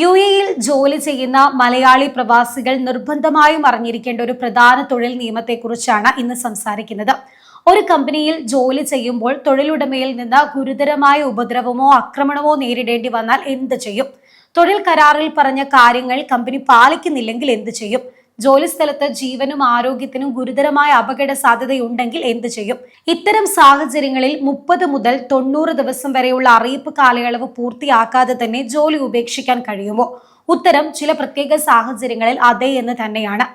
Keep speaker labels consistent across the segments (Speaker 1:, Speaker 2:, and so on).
Speaker 1: യുഎഇയിൽ ജോലി ചെയ്യുന്ന മലയാളി പ്രവാസികൾ നിർബന്ധമായും അറിഞ്ഞിരിക്കേണ്ട ഒരു പ്രധാന തൊഴിൽ നിയമത്തെക്കുറിച്ചാണ് ഇന്ന് സംസാരിക്കുന്നത്. ഒരു കമ്പനിയിൽ ജോലി ചെയ്യുമ്പോൾ തൊഴിലുടമയിൽ നിന്ന് ഗുരുതരമായ ഉപദ്രവമോ ആക്രമണമോ നേരിടേണ്ടി വന്നാൽ എന്ത് ചെയ്യും? തൊഴിൽ കരാറിൽ പറഞ്ഞ കാര്യങ്ങൾ കമ്പനി പാലിക്കുന്നില്ലെങ്കിൽ എന്ത് ചെയ്യും? ജോലിസ്ഥലത്ത് ജീവനും ആരോഗ്യത്തിനും ഗുരുതരമായ അപകട സാധ്യതയുണ്ടെങ്കിൽ എന്ത് ചെയ്യും? ഇത്തരം സാഹചര്യങ്ങളിൽ 30 മുതൽ 90 ദിവസം വരെയുള്ള അറിയിപ്പ് കാലയളവ് പൂർത്തിയാക്കാതെ തന്നെ ജോലി ഉപേക്ഷിക്കാൻ കഴിയുമോ? ഉത്തരം ചില പ്രത്യേക സാഹചര്യങ്ങളിൽ അതെ എന്ന് തന്നെയാണ്.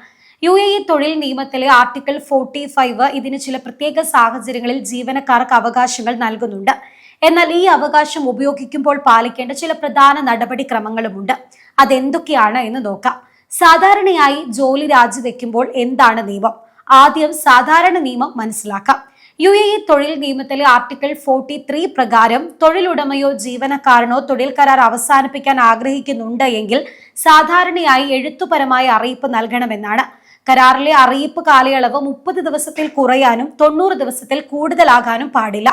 Speaker 1: യുഎഇ തൊഴിൽ നിയമത്തിലെ ആർട്ടിക്കിൾ 45 ഇതിന് ചില പ്രത്യേക സാഹചര്യങ്ങളിൽ ജീവനക്കാർക്ക് അവകാശങ്ങൾ നൽകുന്നുണ്ട്. എന്നാൽ ഈ അവകാശം ഉപയോഗിക്കുമ്പോൾ പാലിക്കേണ്ട ചില പ്രധാന നടപടിക്രമങ്ങളുമുണ്ട്. അതെന്തൊക്കെയാണ് എന്ന് നോക്കാം. സാധാരണയായി ജോലി രാജിവെക്കുമ്പോൾ എന്താണ് നിയമം? ആദ്യം സാധാരണ നിയമം മനസ്സിലാക്കാം. യുഎഇ തൊഴിൽ നിയമത്തിലെ ആർട്ടിക്കിൾ 43 പ്രകാരം തൊഴിലുടമയോ ജീവനക്കാരനോ തൊഴിൽ കരാർ അവസാനിപ്പിക്കാൻ ആഗ്രഹിക്കുന്നുണ്ട് എങ്കിൽ സാധാരണയായി എഴുത്തുപരമായ അറിയിപ്പ് നൽകണമെന്നാണ്. കരാറിലെ അറിയിപ്പ് കാലയളവ് 30 ദിവസത്തിൽ കുറയാനും 90 ദിവസത്തിൽ കൂടുതലാകാനും പാടില്ല.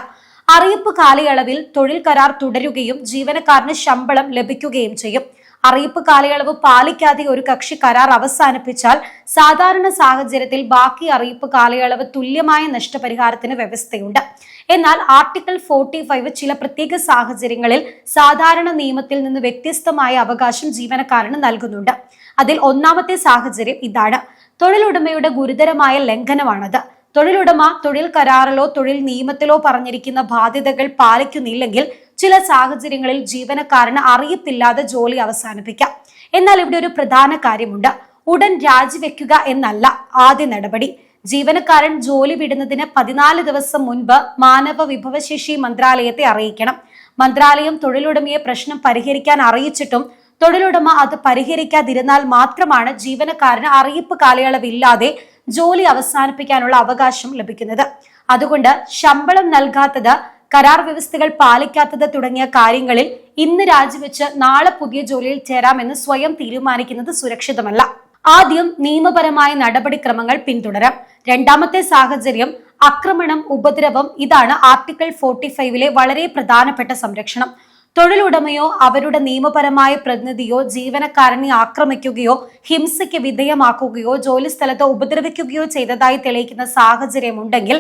Speaker 1: അറിയിപ്പ് കാലയളവിൽ തൊഴിൽ കരാർ തുടരുകയും ജീവനക്കാരന് ശമ്പളം ലഭിക്കുകയും ചെയ്യും. അറിയിപ്പ് കാലയളവ് പാലിക്കാതെ ഒരു കക്ഷി കരാർ അവസാനിപ്പിച്ചാൽ സാധാരണ സാഹചര്യത്തിൽ ബാക്കി അറിയിപ്പ് കാലയളവ് തുല്യമായ നഷ്ടപരിഹാരത്തിന് വ്യവസ്ഥയുണ്ട്. എന്നാൽ ആർട്ടിക്കിൾ 45 ചില പ്രത്യേക സാഹചര്യങ്ങളിൽ സാധാരണ നിയമത്തിൽ നിന്ന് വ്യത്യസ്തമായ അവകാശം ജീവനക്കാരന് നൽകുന്നുണ്ട്. അതിൽ ഒന്നാമത്തെ സാഹചര്യം ഇതാണ്. തൊഴിലുടമയുടെ ഗുരുതരമായ ലംഘനമാണത്. തൊഴിലുടമ തൊഴിൽ കരാറിലോ തൊഴിൽ നിയമത്തിലോ പറഞ്ഞിരിക്കുന്ന ബാധ്യതകൾ പാലിക്കുന്നില്ലെങ്കിൽ ചില സാഹചര്യങ്ങളിൽ ജീവനക്കാരന് അറിയിപ്പില്ലാതെ ജോലി അവസാനിപ്പിക്കാം. എന്നാൽ ഇവിടെ ഒരു പ്രധാന കാര്യമുണ്ട്. ഉടൻ രാജിവെക്കുക എന്നല്ല ആദ്യ നടപടി. ജീവനക്കാരൻ ജോലി വിടുന്നതിന് 14 ദിവസം മുൻപ് മാനവ വിഭവശേഷി മന്ത്രാലയത്തെ അറിയിക്കണം. മന്ത്രാലയം തൊഴിലുടമയെ പ്രശ്നം പരിഹരിക്കാൻ അറിയിച്ചിട്ടും തൊഴിലുടമ അത് പരിഹരിക്കാതിരുന്നാൽ മാത്രമാണ് ജീവനക്കാരന് അറിയിപ്പ് കാലയളവില്ലാതെ ജോലി അവസാനിപ്പിക്കാനുള്ള അവകാശം ലഭിക്കുന്നത്. അതുകൊണ്ട് ശമ്പളം നൽകാത്തത്, കരാർ വ്യവസ്ഥകൾ പാലിക്കാത്തത് തുടങ്ങിയ കാര്യങ്ങളിൽ ഇന്ന് രാജിവെച്ച് നാളെ പുതിയ ജോലിയിൽ ചേരാമെന്ന് സ്വയം തീരുമാനിക്കുന്നത് സുരക്ഷിതമല്ല. ആദ്യം നിയമപരമായ നടപടിക്രമങ്ങൾ പിന്തുടരാം. രണ്ടാമത്തെ സാഹചര്യം ആക്രമണം, ഉപദ്രവം. ഇതാണ് ആർട്ടിക്കിൾ 45 വളരെ പ്രധാനപ്പെട്ട സംരക്ഷണം. തൊഴിലുടമയോ അവരുടെ നിയമപരമായ പ്രതിനിധിയോ ജീവനക്കാരനെ ആക്രമിക്കുകയോ ഹിംസയ്ക്ക് വിധേയമാക്കുകയോ ജോലിസ്ഥലത്ത് ഉപദ്രവിക്കുകയോ ചെയ്തതായി തെളിയിക്കുന്ന സാഹചര്യമുണ്ടെങ്കിൽ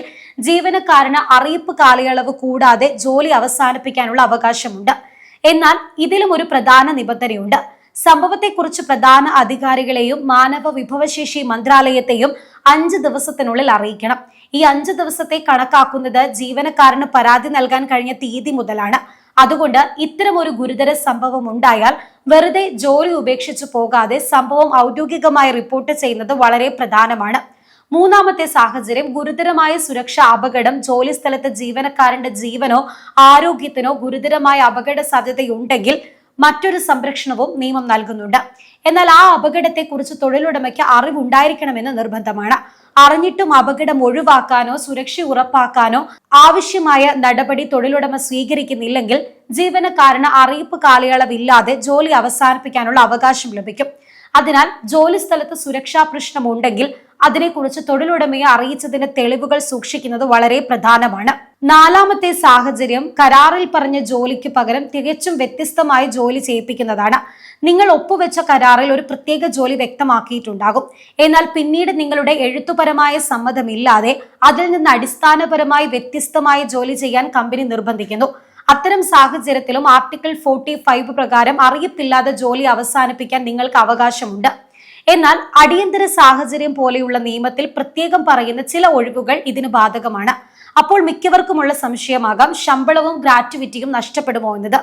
Speaker 1: ജീവനക്കാരന് അറിയിപ്പ് കാലയളവ് കൂടാതെ ജോലി അവസാനിപ്പിക്കാനുള്ള അവകാശമുണ്ട്. എന്നാൽ ഇതിലും ഒരു പ്രധാന നിബന്ധനയുണ്ട്. സംഭവത്തെക്കുറിച്ച് പ്രധാന അധികാരികളെയും മാനവ വിഭവശേഷി മന്ത്രാലയത്തെയും 5 ദിവസത്തിനുള്ളിൽ അറിയിക്കണം. ഈ 5 ദിവസത്തെ കണക്കാക്കുന്നത് ജീവനക്കാരന് പരാതി നൽകാൻ കഴിഞ്ഞ തീയതി മുതലാണ്. അതുകൊണ്ട് ഇത്തരം ഒരു ഗുരുതര സംഭവം ഉണ്ടായാൽ വെറുതെ ജോലി ഉപേക്ഷിച്ചു പോകാതെ സംഭവം ഔദ്യോഗികമായി റിപ്പോർട്ട് ചെയ്യുന്നത് വളരെ പ്രധാനമാണ്. മൂന്നാമത്തെ സാഹചര്യം ഗുരുതരമായ സുരക്ഷാ അപകടം. ജോലി സ്ഥലത്ത് ജീവനക്കാരന്റെ ജീവനോ ആരോഗ്യത്തിനോ ഗുരുതരമായ അപകട സാധ്യതയുണ്ടെങ്കിൽ മറ്റൊരു സംരക്ഷണവും നിയമം നൽകുന്നുണ്ട്. എന്നാൽ ആ അപകടത്തെക്കുറിച്ച് തൊഴിലുടമയ്ക്ക് അറിവുണ്ടായിരിക്കണമെന്ന് നിർബന്ധമാണ്. അറിഞ്ഞിട്ടും അപകടം ഒഴിവാക്കാനോ സുരക്ഷ ഉറപ്പാക്കാനോ ആവശ്യമായ നടപടി തൊഴിലുടമ സ്വീകരിക്കുന്നില്ലെങ്കിൽ ജീവനക്കാരന് അറിയിപ്പ് കാലയളവില്ലാതെ ജോലി അവസാനിപ്പിക്കാനുള്ള അവകാശം ലഭിക്കും. അതിനാൽ ജോലി സ്ഥലത്ത് സുരക്ഷാ പ്രശ്നമുണ്ടെങ്കിൽ അതിനെക്കുറിച്ച് തൊഴിലുടമയെ അറിയിച്ചതിന്റെ തെളിവുകൾ സൂക്ഷിക്കുന്നത് വളരെ പ്രധാനമാണ്. നാലാമത്തെ സാഹചര്യം കരാറിൽ പറഞ്ഞ ജോലിക്ക് പകരം തികച്ചും വ്യത്യസ്തമായ ജോലി ചെയ്യിപ്പിക്കുന്നതാണ്. നിങ്ങൾ ഒപ്പുവെച്ച കരാറിൽ ഒരു പ്രത്യേക ജോലി വ്യക്തമാക്കിയിട്ടുണ്ടാകും. എന്നാൽ പിന്നീട് നിങ്ങളുടെ എഴുത്തുപരമായ സമ്മതമില്ലാതെ അതിൽ നിന്ന് അടിസ്ഥാനപരമായി വ്യത്യസ്തമായ ജോലി ചെയ്യാൻ കമ്പനി നിർബന്ധിക്കുന്നു. അത്തരം സാഹചര്യത്തിലും ആർട്ടിക്കിൾ 45 പ്രകാരം അറിയിപ്പില്ലാതെ ജോലി അവസാനിപ്പിക്കാൻ നിങ്ങൾക്ക് അവകാശമുണ്ട്. എന്നാൽ അടിയന്തര സാഹചര്യം പോലെയുള്ള നിയമത്തിൽ പ്രത്യേകം പറയുന്ന ചില ഒഴിവുകൾ ഇതിന് ബാധകമാണ്. അപ്പോൾ മിക്കവർക്കുമുള്ള സംശയമാകാം, ശമ്പളവും ഗ്രാറ്റുവിറ്റിയും നഷ്ടപ്പെടുമോ എന്നത്.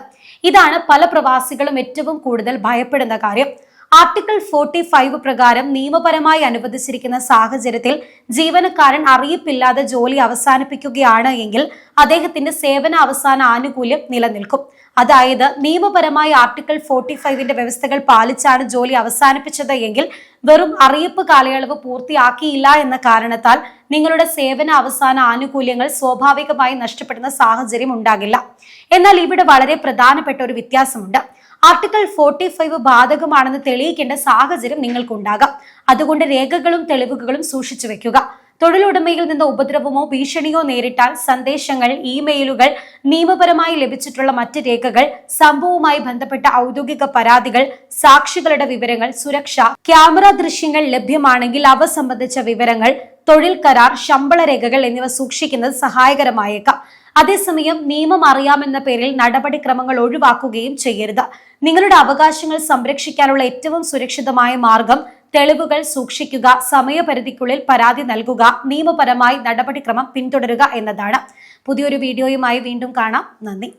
Speaker 1: ഇതാണ് പല പ്രവാസികളും ഏറ്റവും കൂടുതൽ ഭയപ്പെടുന്ന കാര്യം. ആർട്ടിക്കിൾ 45 പ്രകാരം നിയമപരമായി അനുവദിച്ചിരിക്കുന്ന സാഹചര്യത്തിൽ ജീവനക്കാരൻ അറിയിപ്പില്ലാതെ ജോലി അവസാനിപ്പിക്കുകയാണ് എങ്കിൽ അദ്ദേഹത്തിന്റെ സേവന അവസാന ആനുകൂല്യം നിലനിൽക്കും. അതായത് നിയമപരമായി ആർട്ടിക്കിൾ 45 വ്യവസ്ഥകൾ പാലിച്ചാണ് ജോലി അവസാനിപ്പിച്ചത് എങ്കിൽ വെറും അറിയിപ്പ് കാലയളവ് പൂർത്തിയാക്കിയില്ല എന്ന കാരണത്താൽ നിങ്ങളുടെ സേവന അവസാന ആനുകൂല്യങ്ങൾ സ്വാഭാവികമായി നഷ്ടപ്പെടുന്ന സാഹചര്യം ഉണ്ടാകില്ല. എന്നാൽ ഇവിടെ വളരെ പ്രധാനപ്പെട്ട ഒരു വ്യത്യാസമുണ്ട്. ആർട്ടിക്കിൾ 45 ബാധകമാണെന്ന് തെളിയിക്കേണ്ട സാഹചര്യം നിങ്ങൾക്കുണ്ടാകാം. അതുകൊണ്ട് രേഖകളും തെളിവുകളും സൂക്ഷിച്ചു വെക്കുക. തൊഴിലുടമയിൽ നിന്ന് ഉപദ്രവമോ ഭീഷണിയോ നേരിട്ടാൽ സന്ദേശങ്ങൾ, ഇമെയിലുകൾ, നിയമപരമായി ലഭിച്ചിട്ടുള്ള മറ്റ് രേഖകൾ, സംഭവവുമായി ബന്ധപ്പെട്ട ഔദ്യോഗിക പരാതികൾ, സാക്ഷികളുടെ വിവരങ്ങൾ, സുരക്ഷ, ക്യാമറ ദൃശ്യങ്ങൾ ലഭ്യമാണെങ്കിൽ അവ സംബന്ധിച്ച വിവരങ്ങൾ, തൊഴിൽ കരാർ, ശമ്പള രേഖകൾ എന്നിവ സൂക്ഷിക്കുന്നത് സഹായകരമായേക്കാം. അതേസമയം നിയമം അറിയാമെന്ന പേരിൽ നടപടിക്രമങ്ങൾ ഒഴിവാക്കുകയും ചെയ്യരുത്. നിങ്ങളുടെ അവകാശങ്ങൾ സംരക്ഷിക്കാനുള്ള ഏറ്റവും സുരക്ഷിതമായ മാർഗം തെളിവുകൾ സൂക്ഷിക്കുക, സമയപരിധിക്കുള്ളിൽ പരാതി നൽകുക, നിയമപരമായി നടപടിക്രമം പിന്തുടരുക എന്നതാണ്. പുതിയൊരു വീഡിയോയുമായി വീണ്ടും കാണാം. നന്ദി.